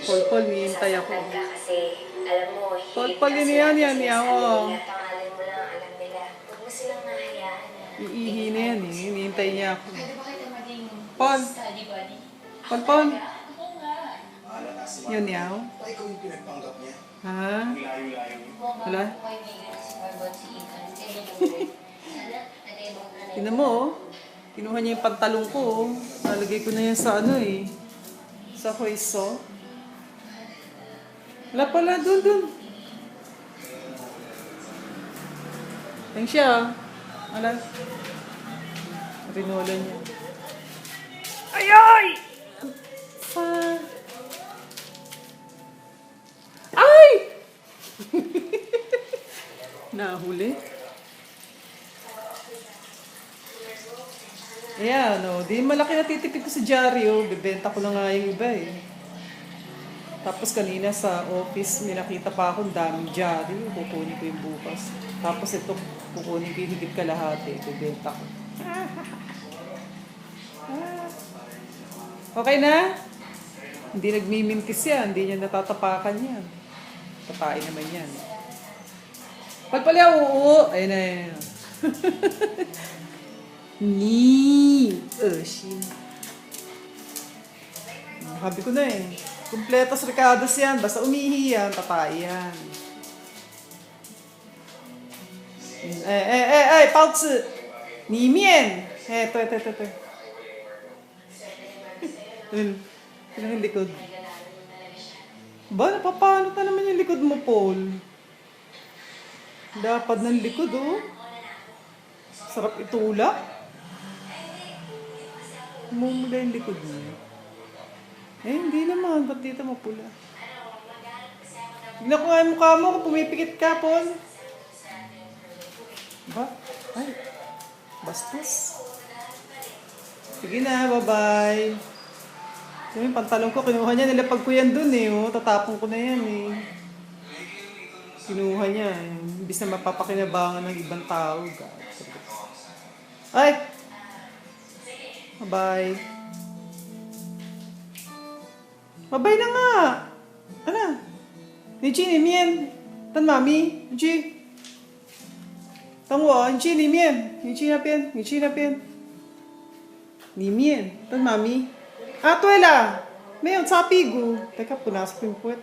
Paul, hihintay ako. Kasi, alam mo, Paul, yan, oh. Pangalan mo lang, alam nila. Huwag mo silang nahayaan. Iihi na yan eh. Hinihintay niya ako. Pwede ba kita maging Paul. study buddy? Paul. Oo nga. Yun yaw. Ikaw yung pinagpanggap niya. Ha? Layo-layo niya. Wala? Kaibigan si Barbot si Ethan. Kaibigan Tingnan mo oh. Kinuha niya yung pantalong ko oh. Nalagay ko na yan sa ano eh. Sa hoiso. Wala pala, dun. Yan siya. Wala. Rinola niya. Ay! Ay! Nahuli. Ayan, no. Di malaki na titipid ko sa dyaryo. Bebenta ko na nga yung iba eh. Tapos kanina sa office, may nakita pa akong daming dyaryo. Kukunin ko yung bukas. Tapos ito, kukunin ko yung higit kalahati. Bebenta ko. Okay na? Hindi nagmimintis yan. Hindi niya natatapakan yan. Tapain naman yan. Pagpalya, oo. Ayun na yan. Ni. Shin. Sabi ko na eh. Kompletos Ricardos yan. Basta umihi yan, tatay yan. Pouch. Ni mian. Ito. Ito yung likod. Ba, napapalo na naman yung likod mo, Paul. Dapat ng likod, oh. Sarap itulak. Mumula yung likod mo. Eh, hindi naman. Ba't dito mapula? Tignan ko nga yung mukha mo kung pumipikit ka, Paul. Ba? Ay. Bastos. Sige na, bye-bye. Yung pantalon ko, kinuha niya. Nilapag ko yan dun eh. Oh. Tatapon ko na yan eh. Kinuha niya eh. Imbis na mapapakinabangan ng ibang tao. God. Ay! Bye-bye. Bye-bye na nga! Ano? Nichi, ni mian. Tan mami. Nichi. 等我，你去里面，你去那边，你去那边。里面，等妈咪。啊，对了，没有擦屁股。Teka, punas ko yung puwet.